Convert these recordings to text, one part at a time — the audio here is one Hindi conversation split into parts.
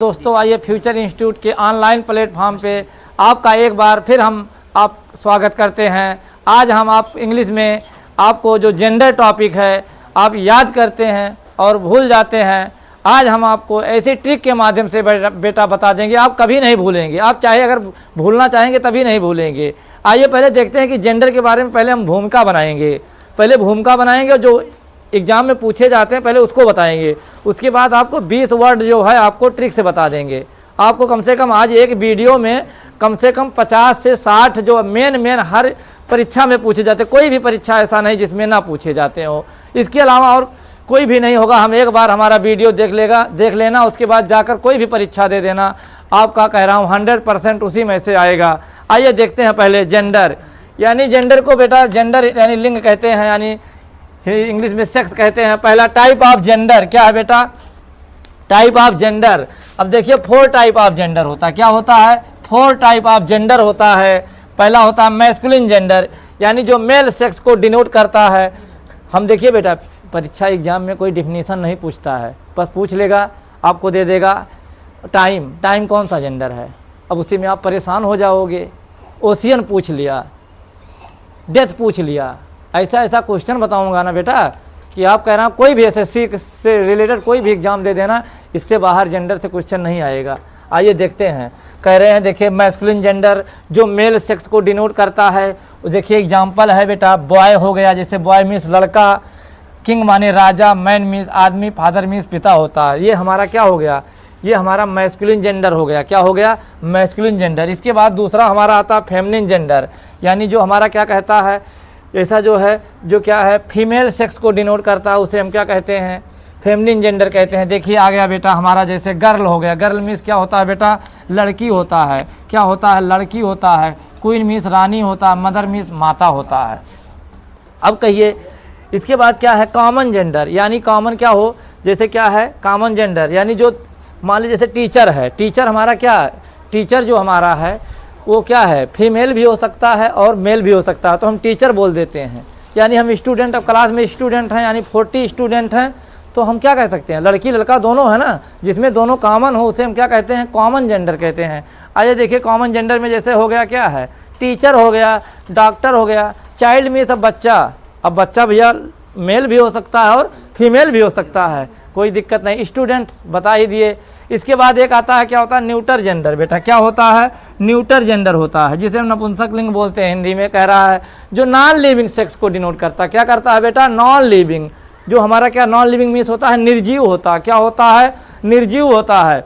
दोस्तों आइए फ्यूचर इंस्टीट्यूट के ऑनलाइन प्लेटफॉर्म पे आपका एक बार फिर हम आप स्वागत करते हैं। आज हम आप इंग्लिश में आपको जो जेंडर टॉपिक है आप याद करते हैं और भूल जाते हैं। आज हम आपको ऐसे ट्रिक के माध्यम से बेटा बता देंगे, आप कभी नहीं भूलेंगे। आप चाहे अगर भूलना चाहेंगे तभी नहीं भूलेंगे। आइए पहले देखते हैं कि जेंडर के बारे में पहले हम भूमिका बनाएंगे। पहले भूमिका बनाएंगे और जो एग्ज़ाम में पूछे जाते हैं पहले उसको बताएंगे। उसके बाद आपको 20 वर्ड जो है आपको ट्रिक से बता देंगे। आपको कम से कम आज एक वीडियो में कम से कम 50 से 60 जो मेन हर परीक्षा में पूछे जाते हैं, कोई भी परीक्षा ऐसा नहीं जिसमें ना पूछे जाते हो। इसके अलावा और कोई भी नहीं होगा। हम एक बार हमारा वीडियो देख लेना, उसके बाद जाकर कोई भी परीक्षा दे देना। आपका कह रहा हूँ 100% उसी में से आएगा। आइए देखते हैं पहले जेंडर। यानी जेंडर को बेटा जेंडर यानी लिंग कहते हैं, यानी इंग्लिश में सेक्स कहते हैं। पहला टाइप ऑफ जेंडर क्या है बेटा? Type of gender. अब देखिए 4 टाइप ऑफ जेंडर होता है। क्या होता है? 4 टाइप ऑफ जेंडर होता है। पहला होता है मैस्कुलिन जेंडर, यानी जो मेल सेक्स को डिनोट करता है। हम देखिए बेटा परीक्षा एग्जाम में कोई डिफिनीशन नहीं पूछता है, बस पूछ लेगा, आपको दे देगा टाइम कौन सा जेंडर है। अब उसी में आप परेशान हो जाओगे। ओशियन पूछ लिया, डेथ पूछ लिया, ऐसा क्वेश्चन बताऊंगा ना बेटा कि आप कह रहे हैं कोई भी एसएससी से रिलेटेड कोई भी एग्जाम दे देना, इससे बाहर जेंडर से क्वेश्चन नहीं आएगा। आइए देखते हैं। कह रहे हैं देखिए मैस्कुलिन जेंडर जो मेल सेक्स को डिनोट करता है। देखिए एग्जांपल है बेटा बॉय हो गया, जैसे बॉय मीन्स लड़का, किंग माने राजा, मैन मीन्स आदमी, फादर मीन्स पिता होता है। ये हमारा क्या हो गया? ये हमारा मैस्कुलिन जेंडर हो गया। क्या हो गया? Masculine gender. इसके बाद दूसरा हमारा आता है फेमिनिन जेंडर, यानी जो हमारा क्या कहता है, ऐसा जो है जो क्या है फीमेल सेक्स को डिनोट करता है, उसे हम क्या कहते हैं? फेमिनिन जेंडर कहते हैं। देखिए आ गया बेटा हमारा जैसे गर्ल हो गया। गर्ल मीन्स क्या होता है बेटा? लड़की होता है। क्या होता है? लड़की होता है। क्वीन मीन्स रानी होता है। मदर मीन्स माता होता है। अब कहिए इसके बाद क्या है? कॉमन जेंडर, यानी कॉमन क्या हो, जैसे क्या है कॉमन जेंडर, यानी जो मान लीजिए जैसे टीचर है। टीचर हमारा क्या है? टीचर जो हमारा है वो क्या है? फीमेल भी हो सकता है और मेल भी हो सकता है, तो हम टीचर बोल देते हैं। यानी हम स्टूडेंट, अब क्लास में स्टूडेंट हैं, यानी 40 स्टूडेंट हैं, तो हम क्या कह सकते हैं? लड़की लड़का दोनों है ना, जिसमें दोनों कॉमन हो उसे हम क्या कहते हैं? कॉमन जेंडर कहते हैं। आइए देखिए कॉमन जेंडर में जैसे हो गया क्या है? टीचर हो गया, डॉक्टर हो गया, चाइल्ड मीन्स अब बच्चा। अब बच्चा भैया मेल भी हो सकता है और फीमेल भी हो सकता है, कोई दिक्कत नहीं। स्टूडेंट बता ही दिए। इसके बाद एक आता है क्या होता है? Neuter gender. बेटा क्या होता है? न्यूटर जेंडर होता है, जिसे हम नपुंसक लिंग बोलते हैं हिंदी में। कह रहा है जो नॉन लिविंग सेक्स को डिनोट करता है। क्या करता है बेटा? Non living. जो हमारा क्या नॉन लिविंग मीन्स होता है निर्जीव होता है। क्या होता है? निर्जीव होता है।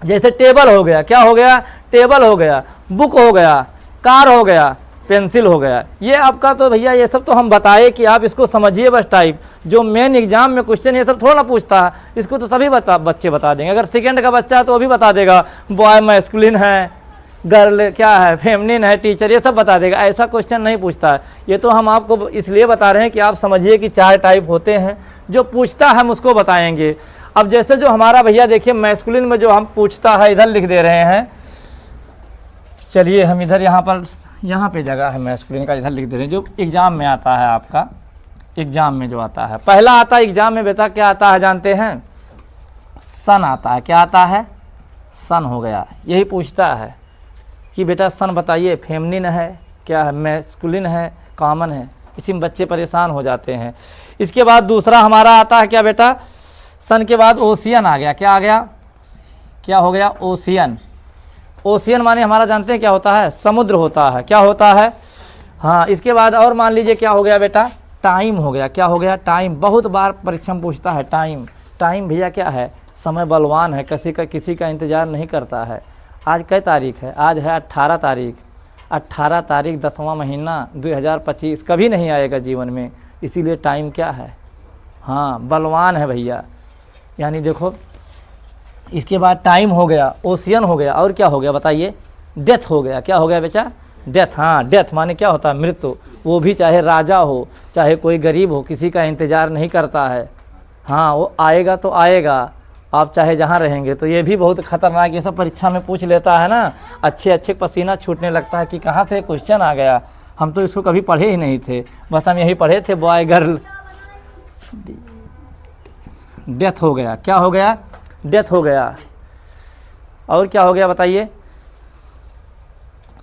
जैसे टेबल हो गया। क्या हो गया? टेबल हो गया। बुक हो गया, कार हो गया, पेंसिल हो गया। ये आपका तो भैया ये सब तो हम बताए कि आप इसको समझिए बस। टाइप जो मेन एग्जाम में क्वेश्चन ये सब थोड़ा ना पूछता है, इसको तो सभी बच्चे बता देंगे। अगर सेकंड का बच्चा है तो वो भी बता देगा बॉय मैस्कुलिन है, गर्ल क्या है, फेमिनिन है, टीचर, ये सब बता देगा। ऐसा क्वेश्चन नहीं पूछता है। ये तो हम आपको इसलिए बता रहे हैं कि आप समझिए कि 4 टाइप होते हैं। जो पूछता है हम उसको बताएंगे। अब जैसे जो हमारा भैया देखिए मैस्कुलिन में जो हम पूछता है इधर लिख दे रहे हैं। चलिए हम इधर यहाँ पे जगह है मैस्कुलिन का, इधर लिख दे रहे हैं। जो एग्जाम में आता है आपका, एग्जाम में जो आता है पहला आता है एग्जाम में बेटा क्या आता है जानते हैं? सन आता है। क्या आता है? सन हो गया। यही पूछता है कि बेटा सन बताइए फेमिनिन है, क्या है, मैस्कुलिन है, कॉमन है। इसी में बच्चे परेशान हो जाते हैं। इसके बाद दूसरा हमारा आता है क्या बेटा? सन के बाद ओशियन आ गया। क्या आ गया? क्या हो गया? ओशियन। ओशियन माने हमारा जानते हैं क्या होता है? समुद्र होता है। क्या होता है? हाँ। इसके बाद और मान लीजिए क्या हो गया बेटा? टाइम हो गया। क्या हो गया? टाइम। बहुत बार परीक्षा में पूछता है टाइम। टाइम भैया क्या है? समय बलवान है, किसी का इंतज़ार नहीं करता है। आज कई तारीख है? आज है 18 तारीख। 18 तारीख 10वां महीना 2025 कभी नहीं आएगा जीवन में, इसीलिए टाइम क्या है? हाँ बलवान है भैया। यानी देखो इसके बाद टाइम हो गया, ओशियन हो गया, और क्या हो गया बताइए? डेथ हो गया। क्या हो गया बेटा? डेथ। हाँ डेथ माने क्या होता है? मृत्यु। वो भी चाहे राजा हो चाहे कोई गरीब हो, किसी का इंतज़ार नहीं करता है। हाँ वो आएगा तो आएगा, आप चाहे जहाँ रहेंगे। तो ये भी बहुत ख़तरनाक, ये सब परीक्षा में पूछ लेता है ना। अच्छे पसीना छूटने लगता है कि कहाँ से क्वेश्चन आ गया। हम तो इसको कभी पढ़े ही नहीं थे, बस हम यही पढ़े थे बॉय गर्ल। डेथ हो गया। क्या हो गया? डेथ हो गया। और क्या हो गया बताइए,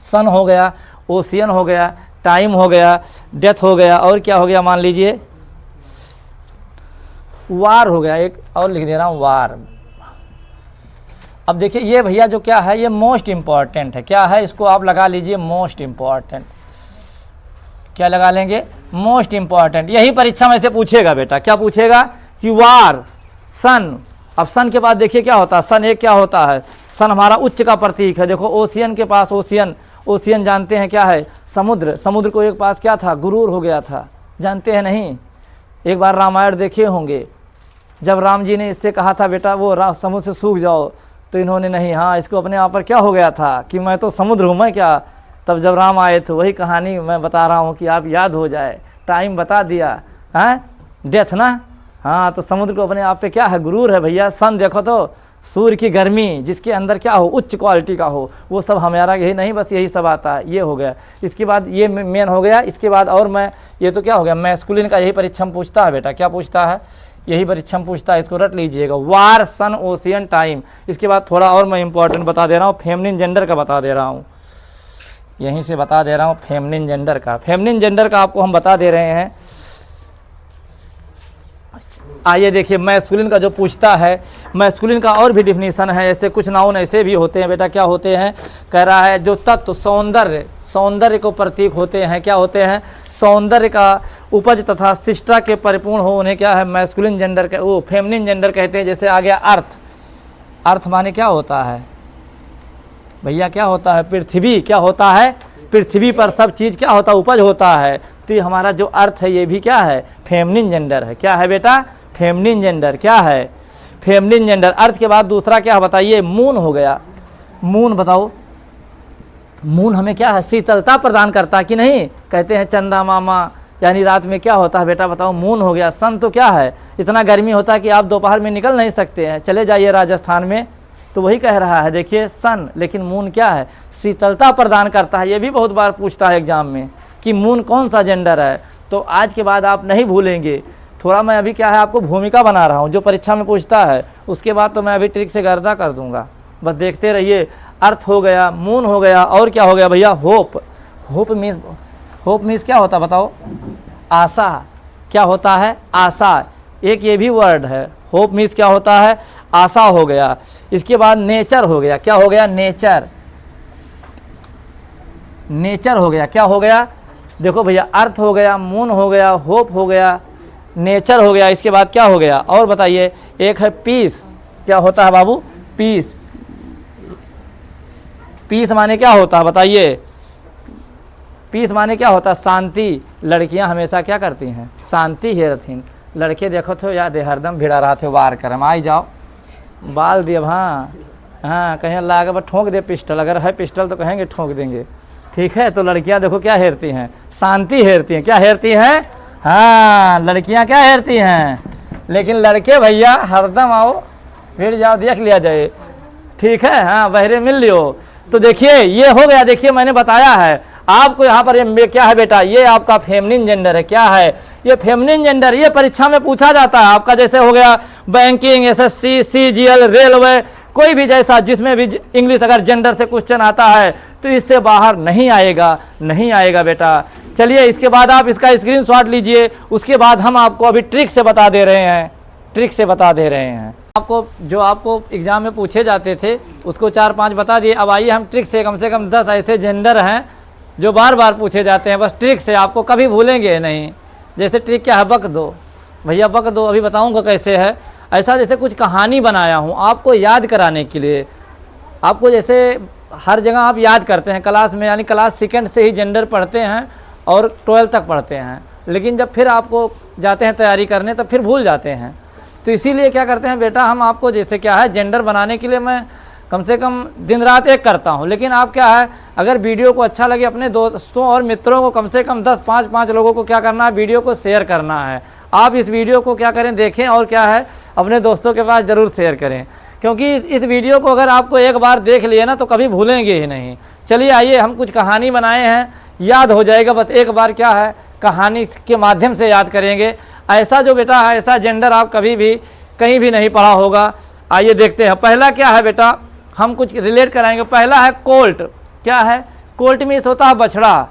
सन हो गया, ओशियन हो गया, टाइम हो गया, डेथ हो गया, और क्या हो गया मान लीजिए वार हो गया। एक और लिख दे रहा हूँ वार। अब देखिए ये भैया जो क्या है ये मोस्ट इम्पॉर्टेंट है, क्या है इसको आप लगा लीजिए मोस्ट इम्पॉर्टेंट। क्या लगा लेंगे, मोस्ट इम्पॉर्टेंट। यही परीक्षा में से पूछेगा बेटा, क्या पूछेगा कि वार, सन। अब सन के बाद देखिए क्या होता है, सन एक क्या होता है, सन हमारा उच्च का प्रतीक है। देखो ओशियन के पास, ओशियन, ओशियन जानते हैं क्या है, समुद्र। समुद्र को एक पास क्या था, गुरूर हो गया था, जानते हैं नहीं। एक बार रामायण देखे होंगे, जब राम जी ने इससे कहा था बेटा वो समुद्र से सूख जाओ, तो इन्होंने नहीं, हाँ इसको अपने आप पर क्या हो गया था कि मैं तो समुद्र हूँ, मैं क्या। तब जब राम आए तो वही कहानी मैं बता रहा हूँ कि आप याद हो जाए, टाइम बता दिया, हैं डेथ ना। हाँ तो समुद्र को अपने आप पे क्या है, गुरूर है भैया। सन देखो तो सूर्य की गर्मी, जिसके अंदर क्या हो, उच्च क्वालिटी का हो, वो सब हमारा यही नहीं, बस यही सब आता है। ये हो गया, इसके बाद ये मेन हो गया। इसके बाद और मैं ये तो क्या हो गया, मैस्कुलिन का यही परीक्षा में पूछता है बेटा, क्या पूछता है, यही परीक्षा में पूछता है, इसको रट लीजिएगा, वार, सन, ओशियन, टाइम। इसके बाद थोड़ा और मैं इंपॉर्टेंट बता दे रहा हूँ, फेमिनिन जेंडर का बता दे रहा हूँ, यहीं से बता दे रहा हूँ फेमिनिन जेंडर का। फेमिनिन जेंडर का आपको हम बता दे रहे हैं। आइए देखिए मैस्कुलिन का जो पूछता है, मैस्कुलिन का और भी डिफिनीशन है। ऐसे कुछ नाउन ऐसे भी होते हैं बेटा, क्या होते हैं, कह रहा है जो तत्व सौंदर्य, सौंदर्य को प्रतीक होते हैं, क्या होते हैं, सौंदर्य का उपज तथा शिष्टता के परिपूर्ण हो, उन्हें क्या है मैस्कुलिन जेंडर का, वो फेमिनिन जेंडर कहते हैं। जैसे आ गया अर्थ, अर्थ माने क्या होता है भैया, क्या होता है, पृथ्वी। क्या होता है, पृथ्वी पर सब चीज़ क्या होता है, उपज होता है। तो ये हमारा जो अर्थ है ये भी क्या है, फेमिनिन जेंडर है। क्या है बेटा, फेमिनिन जेंडर, क्या है, फेमिनिन जेंडर। अर्थ के बाद दूसरा क्या बताइए, मून हो गया। मून बताओ, मून हमें क्या है, शीतलता प्रदान करता है कि नहीं, कहते हैं चंदा मामा, यानी रात में क्या होता है बेटा बताओ, मून हो गया। सन तो क्या है, इतना गर्मी होता है कि आप दोपहर में निकल नहीं सकते हैं, चले जाइए राजस्थान में, तो वही कह रहा है देखिए सन। लेकिन मून क्या है, शीतलता प्रदान करता है। ये भी बहुत बार पूछता है एग्जाम में कि मून कौन सा जेंडर है। तो आज के बाद आप नहीं भूलेंगे, थोड़ा मैं अभी क्या है आपको भूमिका बना रहा हूँ जो परीक्षा में पूछता है, उसके बाद तो मैं अभी ट्रिक से गर्दा कर दूंगा, बस देखते रहिए। अर्थ हो गया, मून हो गया, और क्या हो गया भैया, होप। होप मीन्स क्या होता है बताओ, आशा। क्या होता है, आशा। एक ये भी वर्ड है, होप मीन्स क्या होता है, आशा हो गया। इसके बाद नेचर हो गया, क्या हो गया, नेचर। नेचर हो गया, क्या हो गया, देखो भैया अर्थ हो गया, मून हो गया, होप हो गया, नेचर हो गया। इसके बाद क्या हो गया और बताइए, एक है पीस। क्या होता है बाबू, पीस। पीस माने क्या होता है बताइए, पीस माने क्या होता है, शांति। लड़कियां हमेशा क्या करती हैं, शांति ही रखती। लड़के देखो तो याद है हरदम भिड़ा रहा थे, वार करम आई जाओ बाल दिए, हाँ हाँ कहीं लागे बस ठोंक दे पिस्टल, अगर है पिस्टल तो कहेंगे ठोंक देंगे, ठीक है। तो लड़कियां देखो क्या हेरती हैं, शांति हेरती हैं। क्या हेरती हैं, हाँ लड़कियां क्या हेरती हैं। लेकिन लड़के भैया हरदम आओ भिड़ जाओ, देख लिया जाए, ठीक है, हाँ बहरे मिल लियो। तो देखिए ये हो गया, देखिए मैंने बताया है आपको यहाँ पर, ये क्या है बेटा, ये आपका फेमिनिन जेंडर है। क्या है ये फेमिनिन जेंडर, ये परीक्षा में पूछा जाता है आपका। जैसे हो गया बैंकिंग, एसएससी, सीजीएल, रेलवे, कोई भी जैसा जिसमें भी इंग्लिश अगर जेंडर से क्वेश्चन आता है तो इससे बाहर नहीं आएगा, नहीं आएगा बेटा। चलिए इसके बाद आप इसका स्क्रीनशॉट लीजिए, उसके बाद हम आपको अभी ट्रिक से बता दे रहे हैं, ट्रिक से बता दे रहे हैं आपको। जो आपको एग्जाम में पूछे जाते थे उसको 4-5 बता दिए। अब आइए हम ट्रिक से कम 10 ऐसे जेंडर हैं जो बार बार पूछे जाते हैं, बस ट्रिक से, आपको कभी भूलेंगे नहीं। जैसे ट्रिक क्या है, बक दो भैया, बक दो, अभी बताऊंगा कैसे है। ऐसा जैसे कुछ कहानी बनाया हूँ आपको याद कराने के लिए। आपको जैसे हर जगह आप याद करते हैं क्लास में, यानी क्लास सेकंड से ही जेंडर पढ़ते हैं और 12 तक पढ़ते हैं, लेकिन जब फिर आपको जाते हैं तैयारी करने तब फिर भूल जाते हैं। तो इसीलिए क्या करते हैं बेटा, हम आपको जैसे क्या है जेंडर बनाने के लिए मैं कम से कम दिन रात एक करता हूं। लेकिन आप क्या है, अगर वीडियो को अच्छा लगे अपने दोस्तों और मित्रों को कम से कम 10-5 लोगों को क्या करना है, वीडियो को शेयर करना है। आप इस वीडियो को क्या करें, देखें और क्या है अपने दोस्तों के पास ज़रूर शेयर करें, क्योंकि इस वीडियो को अगर आपको एक बार देख लिए ना तो कभी भूलेंगे ही नहीं। चलिए आइए हम कुछ कहानी बनाए हैं, याद हो जाएगा, बस एक बार क्या है कहानी के माध्यम से याद करेंगे। ऐसा जो बेटा है, ऐसा जेंडर आप कभी भी कहीं भी नहीं पढ़ा होगा। आइए देखते हैं। पहला क्या है बेटा, हम कुछ रिलेट कराएंगे। पहला है कोल्ट। क्या है? कोल्ट मीन्स होता है बछड़ा,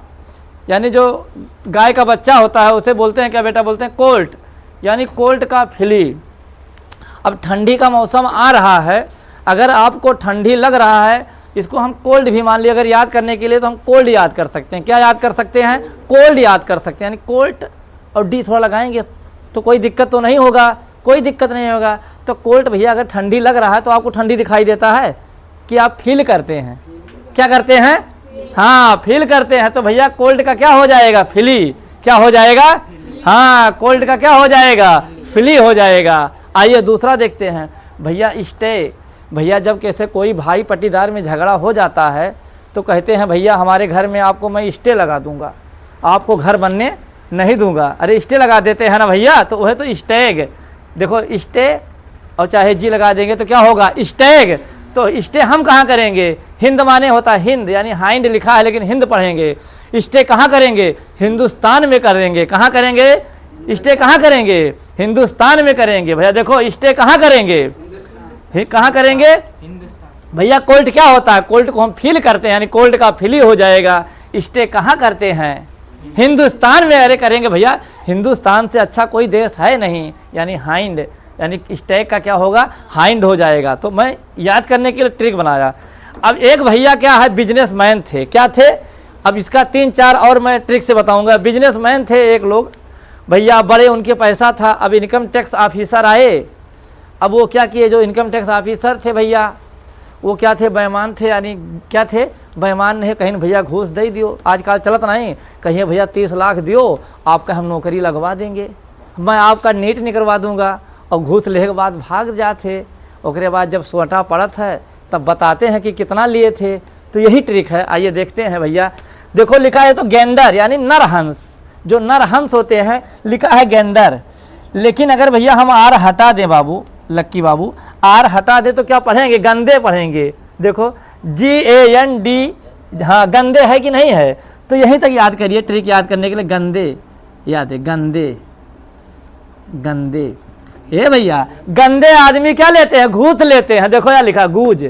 यानी जो गाय का बच्चा होता है उसे बोलते हैं क्या बेटा? बोलते हैं कोल्ट, यानी कोल्ट का फिली। अब ठंडी का मौसम आ रहा है, अगर आपको ठंडी लग रहा है, इसको हम कोल्ड भी मान लिया। अगर याद करने के लिए तो हम कोल्ड याद कर सकते हैं। क्या याद कर सकते हैं? कोल्ड याद कर सकते हैं, यानी कोल्ट और डी थोड़ा लगाएंगे तो कोई दिक्कत तो नहीं होगा, कोई दिक्कत नहीं होगा। तो कोल्ट भैया अगर ठंडी लग रहा है तो आपको ठंडी दिखाई देता है कि आप फील करते हैं? क्या करते हैं? हाँ, फील करते हैं। तो भैया कोल्ड का क्या हो जाएगा? फिली। क्या हो जाएगा? हाँ, कोल्ड का क्या हो जाएगा? फिली हो जाएगा। आइए दूसरा देखते हैं भैया, स्टे। भैया जब कैसे कोई भाई पट्टीदार में झगड़ा हो जाता है तो कहते हैं भैया हमारे घर में आपको मैं स्टे लगा दूंगा, आपको घर बनने नहीं दूंगा। अरे स्टे लगा देते हैं ना भैया, तो वह तो स्टेग। देखो स्टे और चाहे जी लगा देंगे तो क्या होगा? स्टेग। तो स्टे हम कहाँ करेंगे? हिंद माने होता है हिंद, यानी हाइंड लिखा है लेकिन हिंद पढ़ेंगे। स्टे कहाँ करेंगे? हिंदुस्तान में करेंगे। कहाँ करेंगे? स्टे कहाँ करेंगे? हिंदुस्तान में करेंगे। भैया देखो स्टे कहाँ करेंगे? कहाँ करेंगे? भैया कोल्ट क्या होता है? कोल्ट को हम फील करते हैं, यानी कोल्ट का फील हो जाएगा। स्टे कहाँ करते हैं? हिंदुस्तान में। अरे करेंगे भैया, हिंदुस्तान से अच्छा कोई देश है नहीं, यानी हाइंड, यानी स्टे का क्या होगा? हाइंड हो जाएगा। तो मैं याद करने के लिए ट्रिक बनाया। अब एक भैया क्या है? बिजनेसमैन थे। क्या थे? अब इसका 3-4 और मैं ट्रिक से बताऊंगा। बिजनेसमैन थे एक लोग भैया, बड़े उनके पैसा था। अब इनकम टैक्स ऑफिसर आए। अब वो क्या किए? जो इनकम टैक्स ऑफिसर थे भैया, वो क्या थे? बेईमान थे। यानी क्या थे? बेईमान नहीं। कहीं भैया घूस दे दियो, आजकल चलत नहीं, कहीं भैया 30 लाख दियो, आपका हम नौकरी लगवा देंगे, मैं आपका नीट निकलवा दूंगा। और घूस लेने के बाद भाग जाते। उसके बाद जब सोटा पड़त है तब बताते हैं कि कितना लिए थे। तो यही ट्रिक है। आइए देखते हैं भैया। देखो लिखा है तो गेंडर, यानी नरहंस। जो नरहंस होते हैं लिखा है गेंडर। लेकिन अगर भैया हम आर हटा दें बाबू, लक्की बाबू, आर हटा दे तो क्या पढ़ेंगे? गंदे पढ़ेंगे। देखो GAND, हाँ गंदे है कि नहीं है? तो यहीं तक याद करिए, ट्रिक याद करने के लिए। गंदे याद है, गंदे गंदे। ए भैया गंदे आदमी क्या लेते हैं? घूस लेते हैं। देखो यार लिखा गूज।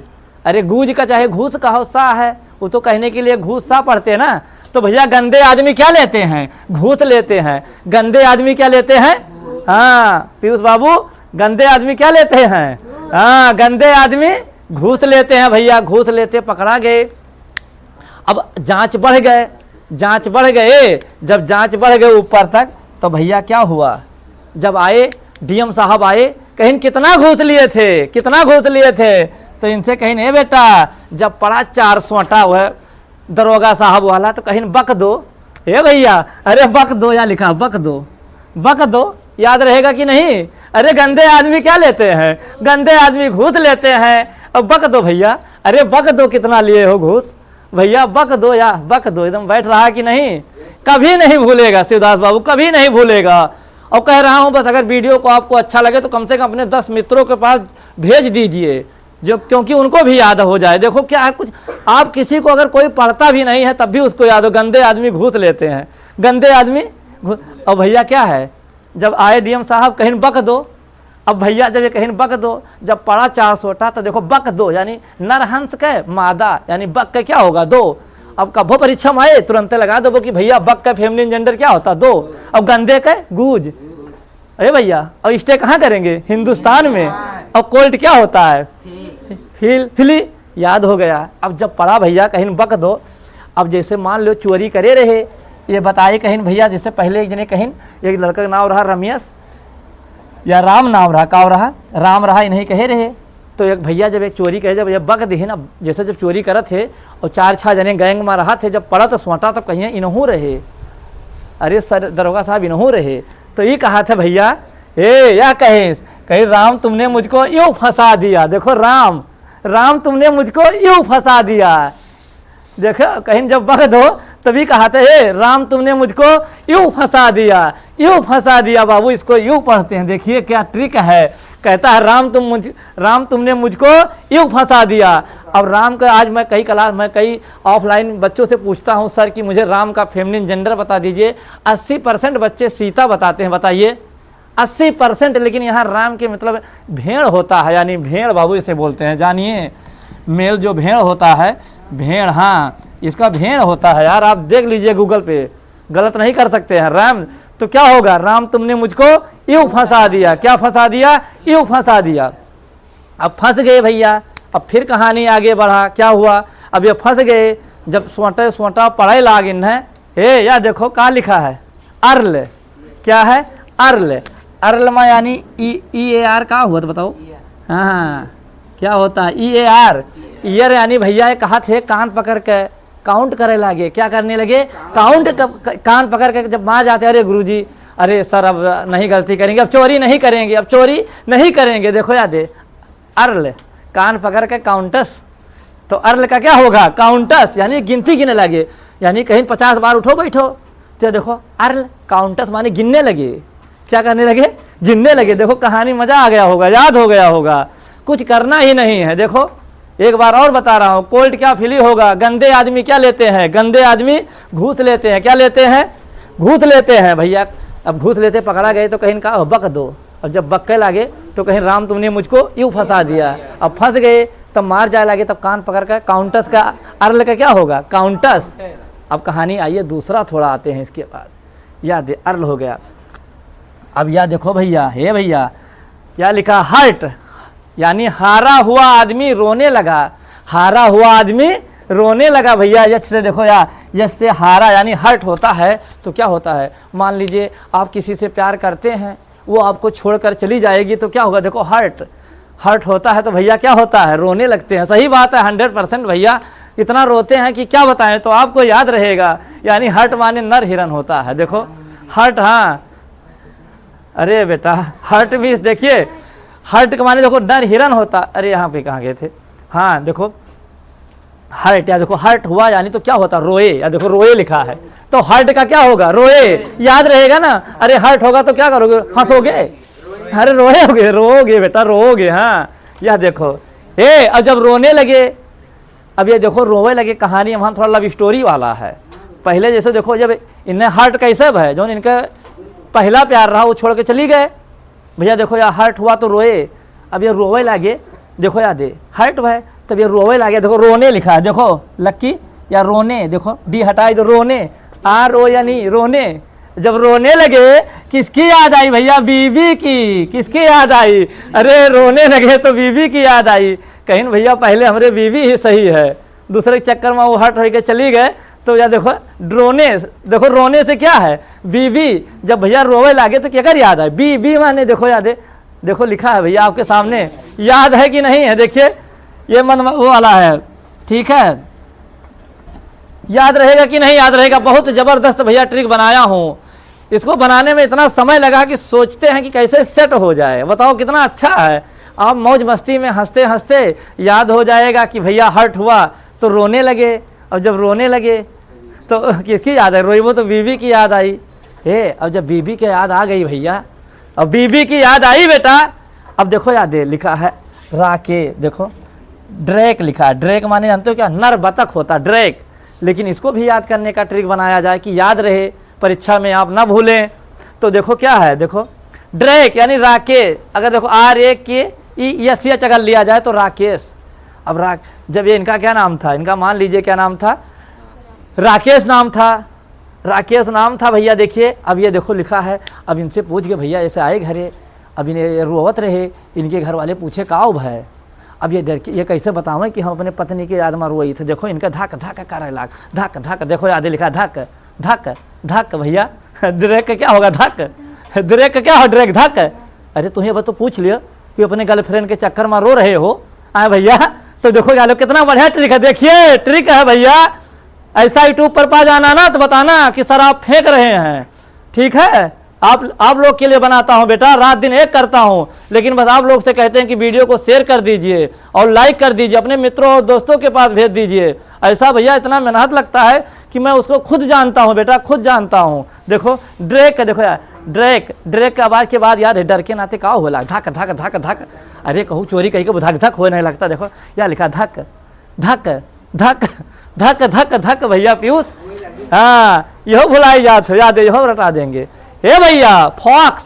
अरे गूज का चाहे घूस का हो, सा है, वो तो कहने के लिए घूस सा पढ़ते हैं ना। तो भैया गंदे आदमी क्या लेते हैं? घूस लेते हैं। गंदे आदमी क्या लेते हैं? हाँ पीयूष बाबू, गंदे आदमी क्या लेते हैं? हाँ गंदे आदमी घूस लेते हैं। भैया घूस लेते, पकड़ा गए। अब जांच बढ़ गए, जांच बढ़ गए। जब जांच बढ़ गए ऊपर तक, तो भैया क्या हुआ? जब आए DM साहब आए, कहीं कितना घूस लिए थे? कितना घूस लिए थे? तो इनसे कहीं नहीं बेटा, जब पड़ा 4 सोटा वह दरोगा साहब वाला, तो कहीं बक दो। हे भैया अरे बक दो, या लिखा बक दो, बक दो। याद रहेगा कि नहीं? अरे गंदे आदमी क्या लेते हैं? गंदे आदमी घूस लेते हैं। अब बक दो भैया। अरे बक दो, कितना लिए हो घूस? भैया बक दो, या बक दो। एकदम बैठ रहा कि नहीं? कभी नहीं भूलेगा शिवदास बाबू, कभी नहीं भूलेगा। और कह रहा हूं बस, अगर वीडियो को आपको अच्छा लगे तो कम से कम अपने 10 मित्रों के पास भेज दीजिए, जो क्योंकि उनको भी याद हो जाए। देखो क्या है, कुछ आप किसी को अगर कोई पढ़ता भी नहीं है तब भी उसको याद हो। गंदे आदमी घूस लेते हैं, गंदे आदमी। और भैया क्या है? जब आए DM साहब, कहीं बक दो। अब भैया जब ये कहीं बक दो, जब पड़ा 4 सोटा, तो देखो बक दो यानी नरहंस के मादा, यानी बक के क्या होगा? 2। अब कभो परीक्षा में आए तुरंत लगा दो कि भैया बक का फेमिनिन जेंडर क्या होता? 2। अब गंदे का गूज। अरे भैया अब स्टे कहाँ करेंगे? हिंदुस्तान में। और कोल्ट क्या होता है? फिली। याद हो गया। अब जब पढ़ा भैया कहीं बक दो, अब जैसे मान लो चोरी करे रहे, ये बताइए कहीं भैया, जैसे पहले एक जने कहीं, एक लड़का का नाम रहा रमेश या राम नाम रहा, का रहा? राम रहा, इन्हीं कहे रहे। तो एक भैया जब एक चोरी करे, जब ये बक दी ना, जैसे जब चोरी करे थे और 4-6 जने गैंग में रहा थे, जब पड़ा तो सोटा तो कहीं इन्हों रहे। अरे सर दरोगा साहब इन्हों रहे। तो ये कहा था भैया, या कहीं राम तुमने मुझको यूं फंसा दिया। देखो राम, राम तुमने मुझको यूं फंसा दिया। देखो कहीं जब बक दो तभी कहा था, राम तुमने मुझको यूं फंसा दिया, यूं फंसा दिया। बाबू इसको यूं पढ़ते हैं। देखिए क्या ट्रिक है। कहता है राम तुमने मुझको यूं फंसा दिया। अब राम का आज मैं कई ऑफलाइन बच्चों से पूछता हूं, सर कि मुझे राम का फेमिनिन जेंडर बता दीजिए। 80% बच्चे सीता बताते हैं। बताइए 80%। लेकिन यहाँ राम के मतलब भेड़ होता है, यानी भेड़ बाबू इसे बोलते हैं। जानिए मेल जो भेड़ होता है, भेड़, हाँ इसका भेड़ होता है यार, आप देख लीजिए गूगल पे, गलत नहीं कर सकते हैं। राम तो क्या होगा, राम तुमने मुझको यूं फंसा दिया, क्या फंसा दिया, यूं फंसा दिया। अब फंस गए भैया, अब फिर कहानी आगे बढ़ा, क्या हुआ, अब ये फंस गए, जब सोटे सोटा पढ़े लागिन है, हे या देखो क्या लिखा है, अर्ल, क्या है, अर्ल, अर्ल में यानी ई ए आर का हुआ तो बताओ, हाँ क्या होता है, ई ए आर, ईयर यानी भैया कहा थे कान पकड़ के काउंट करे लगे, क्या करने लगे, काउंट, कान पकड़ के जब माँ जाते, अरे गुरुजी, अरे सर अब नहीं गलती करेंगे, अब चोरी नहीं करेंगे, अब चोरी नहीं करेंगे, देखो याद है, अर्ल, कान पकड़ के काउंटस, तो अर्ल का क्या होगा, काउंटस, यानी गिनती गिनने लगे, यानी कहीं 50 बार उठो बैठो, तो देखो अर्ल काउंटस माने गिनने लगे, क्या करने लगे, गिनने लगे। देखो कहानी मजा आ गया होगा, याद हो गया होगा, कुछ करना ही नहीं है। देखो एक बार और बता रहा हूँ, कोल्ड क्या फीली होगा, गंदे आदमी क्या लेते हैं, गंदे आदमी घूस लेते हैं, क्या लेते हैं, घूस लेते हैं भैया। अब घूस लेते पकड़ा गए तो कहीं कहा बक दो, अब जब बक्के लागे तो कहीं राम तुमने मुझको यूँ फंसा दिया, अब फंस गए तब मार जाए लगे, तब कान पकड़ कर काउंटस का, अर्ल का क्या होगा, काउंटस। अब कहानी आइए दूसरा थोड़ा आते हैं इसके बाद, याद है अर्ल हो गया। अब यह देखो भैया, हे भैया क्या लिखा, हर्ट, यानी हारा हुआ आदमी रोने लगा, हारा हुआ आदमी रोने लगा भैया। यश से देखो यार, यश से हारा यानी हर्ट होता है, तो क्या होता है, मान लीजिए आप किसी से प्यार करते हैं, वो आपको छोड़कर चली जाएगी तो क्या होगा, देखो हर्ट, हर्ट होता है तो भैया क्या होता है, रोने लगते हैं। सही बात है, 100% भैया, इतना रोते हैं कि क्या बताएं, तो आपको याद रहेगा, यानी हर्ट माने नर हिरन होता है। देखो हर्ट, हाँ अरे बेटा हर्ट भी देखिए, हर्ट के माने देखो नर हिरन होता, अरे यहाँ पे कहाँ गए थे, हाँ देखो हर्ट, या देखो हर्ट हुआ यानी तो क्या होता, रोए, या देखो रोए लिखा है तो हर्ट का क्या होगा, रोए, याद रहेगा ना। अरे हर्ट होगा तो क्या करोगे, हंसोगे, अरे रोएगे, रोओगे बेटा, रोओगे, हाँ। यह देखो अब जब रोने लगे, अब ये देखो रोवे लगे, कहानी वहाँ थोड़ा लव स्टोरी वाला है। पहले जैसे देखो जब इन्हें हर्ट कैसे है, जो इनका पहला प्यार रहा वो छोड़ के चली गए भैया, देखो यार हर्ट हुआ तो रोए, अब ये रोवे लगे, देखो याद है हर्ट है तब ये रोवे लगे, देखो रोने लिखा है, देखो लक्की या रोने, देखो डी हटाई तो रोने, आ रो यानी रोने। जब रोने लगे किसकी याद आई भैया, बीवी की, किसकी याद आई, अरे रोने लगे तो बीवी की याद आई, कहीं भैया पहले हमारे बीवी ही सही है, दूसरे चक्कर में वो हर्ट होके चली गए, तो यार देखो रोने, देखो रोने से क्या है, बीवी, जब भैया रोवे लागे तो क्या कर याद है, बीवी माने देखो याद है, देखो लिखा है भैया आपके सामने, याद है कि नहीं है, देखिए ये मन वो वाला है, ठीक है, याद रहेगा कि नहीं याद रहेगा। बहुत ज़बरदस्त भैया ट्रिक बनाया हूँ, इसको बनाने में इतना समय लगा कि सोचते हैं कि कैसे सेट हो जाए, बताओ कितना अच्छा है। आप मौज मस्ती में हंसते हंसते याद हो जाएगा कि भैया हर्ट हुआ तो रोने लगे, और जब रोने लगे तो किसकी याद है, रोई, वो तो बीवी की याद आई, अब जब बीवी की याद आ गई भैया, अब बीवी की याद आई बेटा, अब देखो याद है लिखा है राके, देखो ड्रैक लिखा है, ड्रैक माने जानते हो क्या, नर बतख होता ड्रैक, लेकिन इसको भी याद करने का ट्रिक बनाया जाए कि याद रहे, परीक्षा में आप ना भूलें। तो देखो क्या है, देखो ड्रैक यानी राके, अगर देखो आर ए के यस अगर लिया जाए तो राकेश। अब जब ये इनका क्या नाम था, इनका मान लीजिए क्या नाम था, राकेश नाम था, राकेश नाम था भैया। देखिए अब ये देखो लिखा है, अब इनसे पूछ के भैया ऐसे आए घरे, अब इन्हें रोवत रहे, इनके घर वाले पूछे काओ भाई, अब ये कैसे बतावें कि हम अपने पत्नी के याद में रोई थे। देखो इनका धक धक करे लाग, धक धक, देखो याद लिखा धक धक धक भैया, ड्रैक क्या होगा, धक, ड्रैक क्या हो, ड्रैक धक। अरे तुम्हें बस तो पूछ लियो कि अपने गर्लफ्रेंड के चक्कर में रो रहे हो, आए भैया, तो देखो यार कितना बढ़िया ट्रिक है, देखिए ट्रिक है भैया, ऐसा यूट्यूब पर पा जाना ना तो बताना कि सर आप फेंक रहे हैं, ठीक है। आप लोग के लिए बनाता हूं बेटा, रात दिन एक करता हूं, लेकिन बस आप लोग से कहते हैं कि वीडियो को शेयर कर दीजिए और लाइक कर दीजिए, अपने मित्रों और दोस्तों के पास भेज दीजिए। ऐसा भैया इतना मेहनत लगता है कि मैं उसको खुद जानता हूं बेटा, खुद जानता हूं। देखो ड्रैक, देखो यार ड्रैक, ड्रैक के आवाज के बाद यार डर के नाते का होला, धक धक धक धक, अरे कहूँ चोरी कहीं को धक धक हो नहीं लगता, देखो यार लिखा धक धक धक धक धक धक भैया पीयूष, हाँ यहो भुलाई जात हो, याद है यहो रटा देंगे। हे भैया फॉक्स,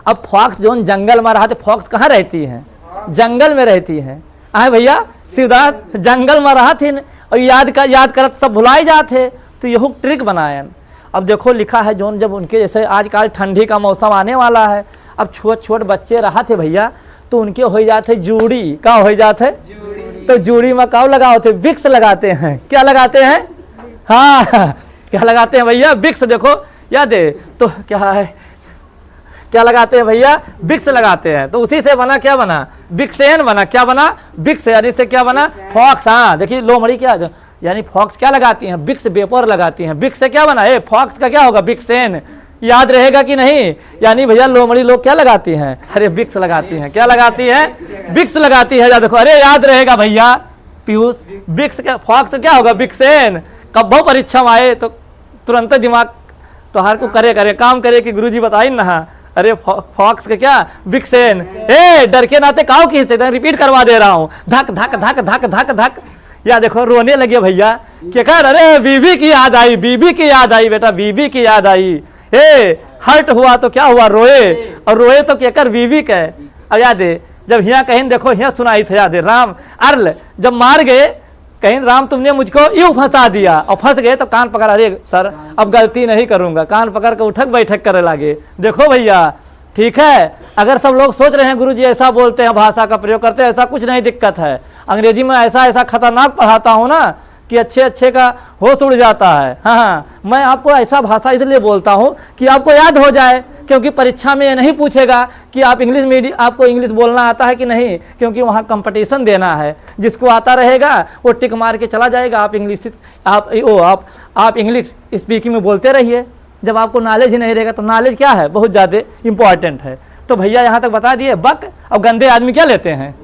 अब फॉक्स जो जंगल में रहा, फॉक्स कहाँ रहती है, जंगल में रहती है। आए भैया सिद्धार्थ जंगल में रहा थी और याद करत सब भुलाए जाते, तो यह ट्रिक बनायन। अब देखो लिखा है जोन, जब उनके जैसे आजकल ठंडी का मौसम आने वाला है, अब छोट छोट बच्चे रहा थे भैया, तो उनके हो जाते जूड़ी, का हो जाते तो जूड़ी में का लगाओ थे, विक्स लगाते हैं। क्या लगाते हैं? हाँ क्या लगाते हैं भैया? विक्स। देखो याद है तो क्या है, क्या लगाते हैं भैया? विक्स लगाते हैं। तो उसी से बना, क्या बना? विक्सेन बना। क्या बना? विक्स। यानी से क्या बना? फॉक्स। हाँ देखिए लोमड़ी क्या, यानी फॉक्स क्या लगाती हैं? विक्स वेपर लगाती हैं। विक्स से क्या बना? ए फॉक्स का क्या होगा? विक्सेन। याद रहेगा कि नहीं? यानी भैया लोमड़ी लोग क्या लगाती हैं? अरे विक्स लगाती हैं। क्या लगाती है? विक्स लगाती है। देखो अरे याद रहेगा भैया पीयूष, विक्स का फॉक्स क्या होगा? विक्सेन। कब परीक्षा में आए तो तुरंत दिमाग तो हर को करे काम करे कि गुरुजी बताई ना। अरे फॉक्स का क्या? विक्सेन। ए डर के नाते काव की रिपीट करवा दे रहा हूँ। धक धक धक धक धक धक। या देखो रोने लगे भैया, क्या कर? अरे बीबी की याद आई, बीबी की याद आई बेटा, बीबी की याद आई। ए हर्ट हुआ तो क्या हुआ? रोए। और रोए तो क्या कर? बीबी के। अब याद है जब यहाँ कहीं देखो यहाँ सुनाई थे, याद है राम अर्ल जब मार गए, कहीं राम तुमने मुझको यूं फंसा दिया, और फंस गए तो कान पकड़, अरे सर अब गलती नहीं करूंगा, कान पकड़ के उठक बैठक करे लगे। देखो भैया ठीक है, अगर सब लोग सोच रहे हैं गुरुजी ऐसा बोलते हैं, भाषा का प्रयोग करते हैं, ऐसा कुछ नहीं दिक्कत है। अंग्रेजी में ऐसा खतरनाक पढ़ाता हूँ ना कि अच्छे का होश उड़ जाता है। हाँ मैं आपको ऐसा भाषा इसलिए बोलता हूँ कि आपको याद हो जाए, क्योंकि परीक्षा में ये नहीं पूछेगा कि आप इंग्लिश मीडियम, आपको इंग्लिश बोलना आता है कि नहीं, क्योंकि वहाँ कंपटीशन देना है। जिसको आता रहेगा वो टिक मार के चला जाएगा। आप इंग्लिश स्पीकिंग में बोलते रहिए। जब आपको नॉलेज ही नहीं रहेगा तो नॉलेज क्या है? बहुत ज़्यादा इंपॉर्टेंट है। तो भैया यहाँ तक बता दिए बक। अब गंदे आदमी क्या लेते हैं?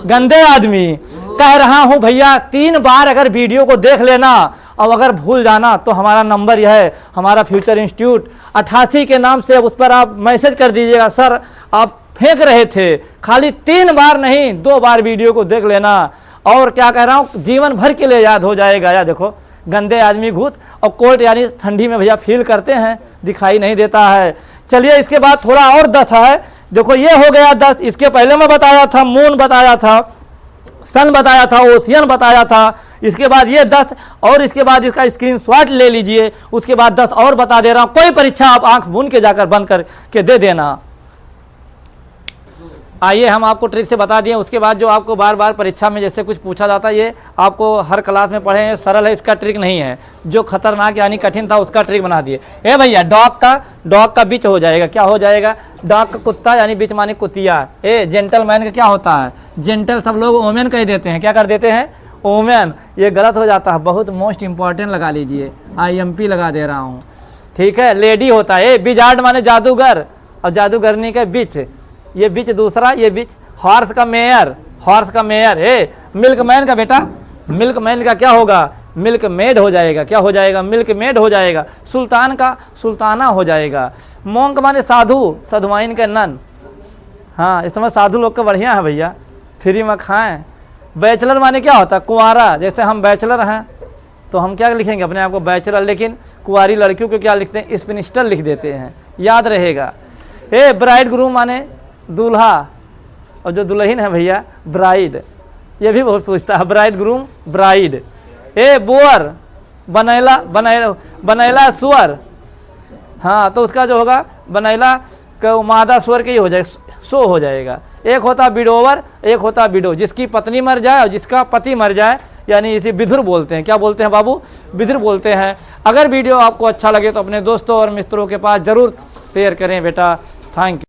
गंदे आदमी। कह रहा हूँ भैया 3 बार अगर वीडियो को देख लेना और अगर भूल जाना तो हमारा नंबर यह है, हमारा फ्यूचर इंस्टीट्यूट 88 के नाम से, उस पर आप मैसेज कर दीजिएगा। सर आप फेंक रहे थे, खाली 3 बार नहीं 2 बार वीडियो को देख लेना, और क्या कह रहा हूँ जीवन भर के लिए याद हो जाएगा। या देखो गंदे आदमी भूत और कोल्ड, यानी ठंडी में भैया फील करते हैं, दिखाई नहीं देता है। चलिए इसके बाद थोड़ा और 10 है। देखो ये हो गया 10। इसके पहले मैं बताया था मून बताया था, सन बताया था, ओशियन बताया था। इसके बाद ये 10 और इसके बाद इसका स्क्रीनशॉट ले लीजिए। उसके बाद 10 और बता दे रहा हूं, कोई परीक्षा आप आंख मूंद के जाकर बंद करके दे देना। आइए हम आपको ट्रिक से बता दिए। उसके बाद जो आपको बार बार परीक्षा में जैसे कुछ पूछा जाता है, ये आपको हर क्लास में पढ़े हैं, सरल है, इसका ट्रिक नहीं है। जो खतरनाक यानी कठिन था उसका ट्रिक बना दिए। ए भैया डॉग का बीच हो जाएगा। क्या हो जाएगा? डॉग का कुत्ता, यानी बीच माने कुतिया। ए जेंटलमैन का क्या होता है? जेंटल सब लोग ओमेन कह देते हैं। क्या कर देते हैं? ओमेन। ये गलत हो जाता है, बहुत मोस्ट इंपॉर्टेंट लगा लीजिए, IMP लगा दे रहा हूँ। ठीक है, लेडी होता है। विजार्ड माने जादूगर, और जादूगरनी का बीच, ये बीच दूसरा, ये बीच। हॉर्स का मेयर, हॉर्स का मेयर। मिल्कमैन का बेटा, मिल्कमैन का क्या होगा? मिल्क मेड हो जाएगा। क्या हो जाएगा? मिल्क मेड हो जाएगा। सुल्तान का सुल्ताना हो जाएगा। मोंक माने साधु, साधुआइन का नन। हाँ इस समय साधु लोग का बढ़िया है भैया, फ्री में खाएं। बैचलर माने क्या होता है? कुंवारा। जैसे हम बैचलर हैं तो हम क्या लिखेंगे अपने आप को? बैचलर। लेकिन कुंवारी लड़कियों को क्या लिखते हैं? स्पिनिस्टर लिख देते हैं, याद रहेगा। ब्राइड ग्रूम माने दूल्हा, और जो दुल्हन है भैया ब्राइड। ये भी बहुत पूछता है, ब्राइड ग्रूम ब्राइड। बोअर, बनैला सुअर। हाँ तो उसका जो होगा बनैला का मादा स्वर के ही हो जाएगा, सो हो जाएगा। एक होता बिडोवर, एक होता बिडो, जिसकी पत्नी मर जाए और जिसका पति मर जाए, यानी इसे विधुर बोलते हैं। क्या बोलते हैं बाबू? विधुर बोलते हैं। अगर वीडियो आपको अच्छा लगे तो अपने दोस्तों और मित्रों के पास जरूर शेयर करें बेटा। Thank you.